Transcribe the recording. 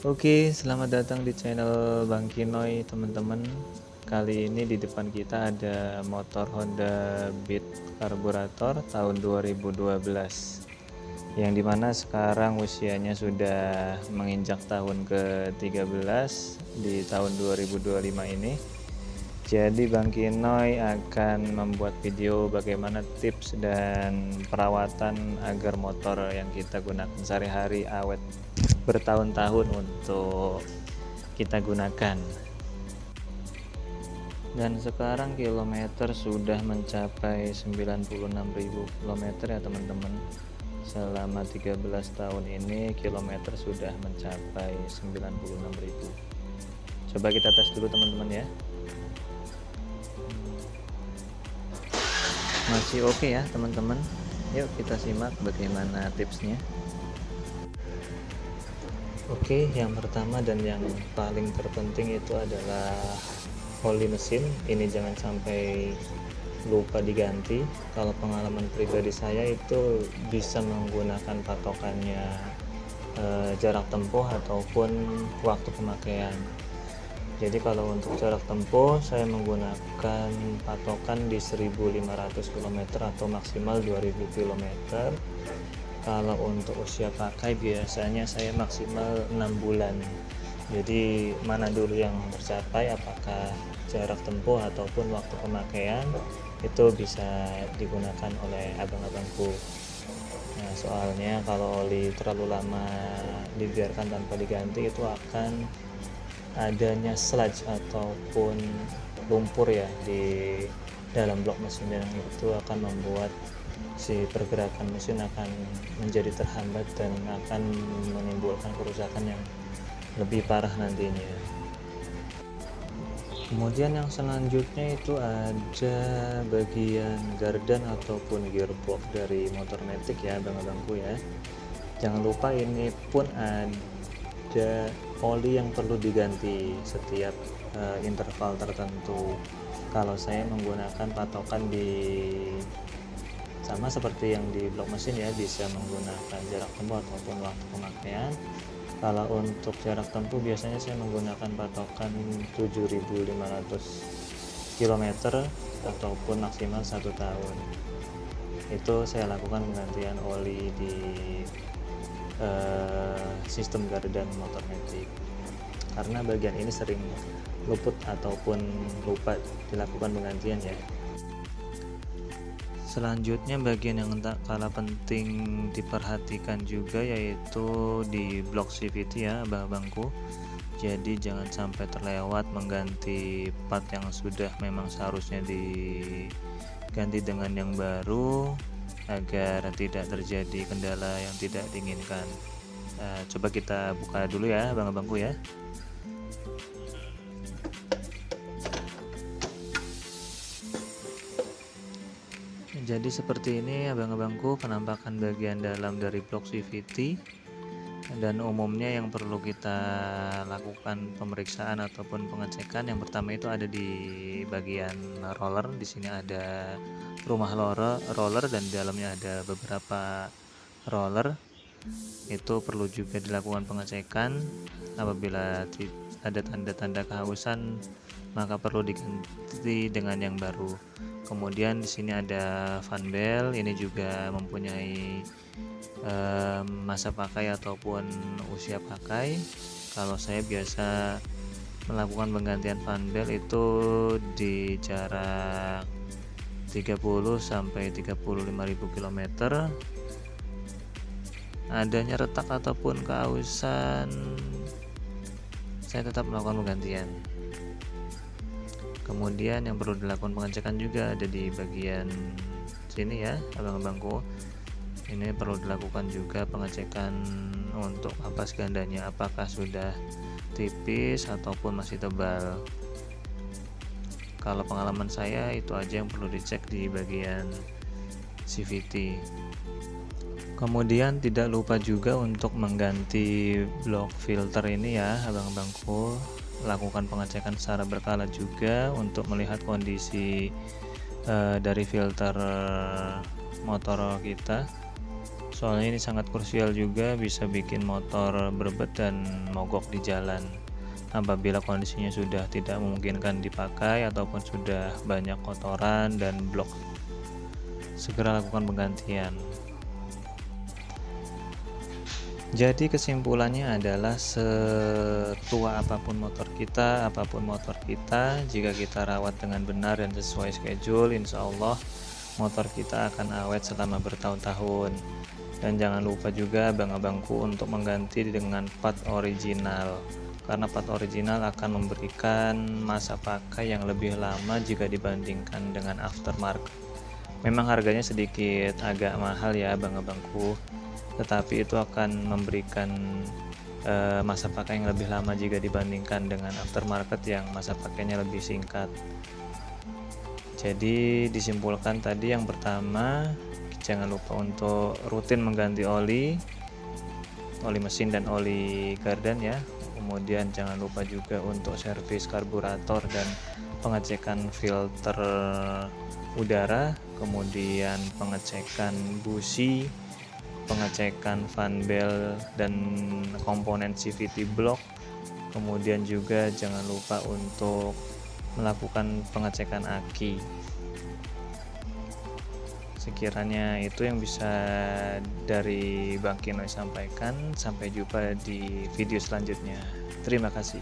Oke, selamat datang di channel Bang Kinoy, teman-teman. Kali ini di depan kita ada motor Honda Beat karburator tahun 2012, yang dimana sekarang usianya sudah menginjak tahun ke-13 di tahun 2025 ini. Jadi Bang Kinoy akan membuat video bagaimana tips dan perawatan agar motor yang kita gunakan sehari-hari awet bertahun-tahun untuk kita gunakan. Dan sekarang kilometer sudah mencapai 96.000 kilometer ya teman-teman. Selama 13 tahun ini kilometer sudah mencapai 96.000. Coba kita tes dulu teman-teman ya. Masih oke ya teman-teman. Yuk kita simak bagaimana tipsnya. Oke, yang pertama dan yang paling terpenting itu adalah oli mesin. Ini jangan sampai lupa diganti. Kalau pengalaman pribadi saya itu bisa menggunakan patokannya jarak tempuh ataupun waktu pemakaian. Jadi kalau untuk jarak tempuh saya menggunakan patokan di 1500 km atau maksimal 2000 km. Kalau untuk usia pakai biasanya saya maksimal 6 bulan. Jadi mana dulu yang tercapai, apakah jarak tempuh ataupun waktu pemakaian, itu bisa digunakan oleh abang-abangku. Nah, soalnya kalau oli terlalu lama dibiarkan tanpa diganti itu akan adanya sludge ataupun lumpur ya di dalam blok mesin, yang itu akan membuat si pergerakan mesin akan menjadi terhambat dan akan menimbulkan kerusakan yang lebih parah nantinya. Kemudian yang selanjutnya itu ada bagian gardan ataupun gearbox dari motor matic ya abang-abangku ya. Jangan lupa ini pun ada oli yang perlu diganti setiap interval tertentu. Kalau saya menggunakan patokan di sama seperti yang di blok mesin ya, bisa menggunakan jarak tempuh ataupun waktu pemakaian. Kalau untuk jarak tempuh biasanya saya menggunakan patokan 7.500 km ataupun maksimal 1 tahun. Itu saya lakukan penggantian oli di sistem gardan motor matic, karena bagian ini sering luput ataupun lupa dilakukan penggantian ya. Selanjutnya bagian yang tak kalah penting diperhatikan juga yaitu di blok CVT ya abang-abangku. Jadi jangan sampai terlewat mengganti part yang sudah memang seharusnya diganti dengan yang baru agar tidak terjadi kendala yang tidak diinginkan. Coba kita buka dulu ya abang-abangku ya. Jadi seperti ini abang-abangku penampakan bagian dalam dari blok CVT, dan umumnya yang perlu kita lakukan pemeriksaan ataupun pengecekan yang pertama itu ada di bagian roller. Di sini ada rumah roller dan di dalamnya ada beberapa roller. Itu perlu juga dilakukan pengecekan. Apabila ada tanda-tanda kehausan maka perlu diganti dengan yang baru. Kemudian di sini ada fan belt, ini juga mempunyai masa pakai ataupun usia pakai. Kalau saya biasa melakukan penggantian fan belt itu di jarak 30 sampai 35.000 km. Adanya retak ataupun keausan, saya tetap melakukan penggantian. Kemudian yang perlu dilakukan pengecekan juga ada di bagian sini ya abang-abangku. Ini perlu dilakukan juga pengecekan untuk ampas gandanya, apakah sudah tipis ataupun masih tebal. Kalau pengalaman saya itu aja yang perlu dicek di bagian CVT. Kemudian tidak lupa juga untuk mengganti blok filter ini ya abang-abangku. Lakukan pengecekan secara berkala juga untuk melihat kondisi dari filter motor kita Soalnya ini sangat krusial juga, bisa bikin motor berbet dan mogok di jalan. Apabila kondisinya sudah tidak memungkinkan dipakai ataupun sudah banyak kotoran dan blok, segera lakukan penggantian. Jadi kesimpulannya adalah setua apapun motor kita, jika kita rawat dengan benar dan sesuai schedule, insya Allah motor kita akan awet selama bertahun-tahun. Dan jangan lupa juga abang-abangku untuk mengganti dengan part original, karena part original akan memberikan masa pakai yang lebih lama jika dibandingkan dengan aftermarket. Memang harganya sedikit agak mahal ya abang-abangku, tetapi itu akan memberikan masa pakai yang lebih lama jika dibandingkan dengan aftermarket yang masa pakainya lebih singkat. Jadi disimpulkan tadi, yang pertama, jangan lupa untuk rutin mengganti oli mesin dan oli gardan ya. Kemudian jangan lupa juga untuk servis karburator dan pengecekan filter udara, kemudian pengecekan busi, pengecekan fan belt dan komponen CVT block. Kemudian juga jangan lupa untuk melakukan pengecekan aki. Sekiranya itu yang bisa dari Bang Kinoy sampaikan. Sampai jumpa di video selanjutnya. Terima kasih.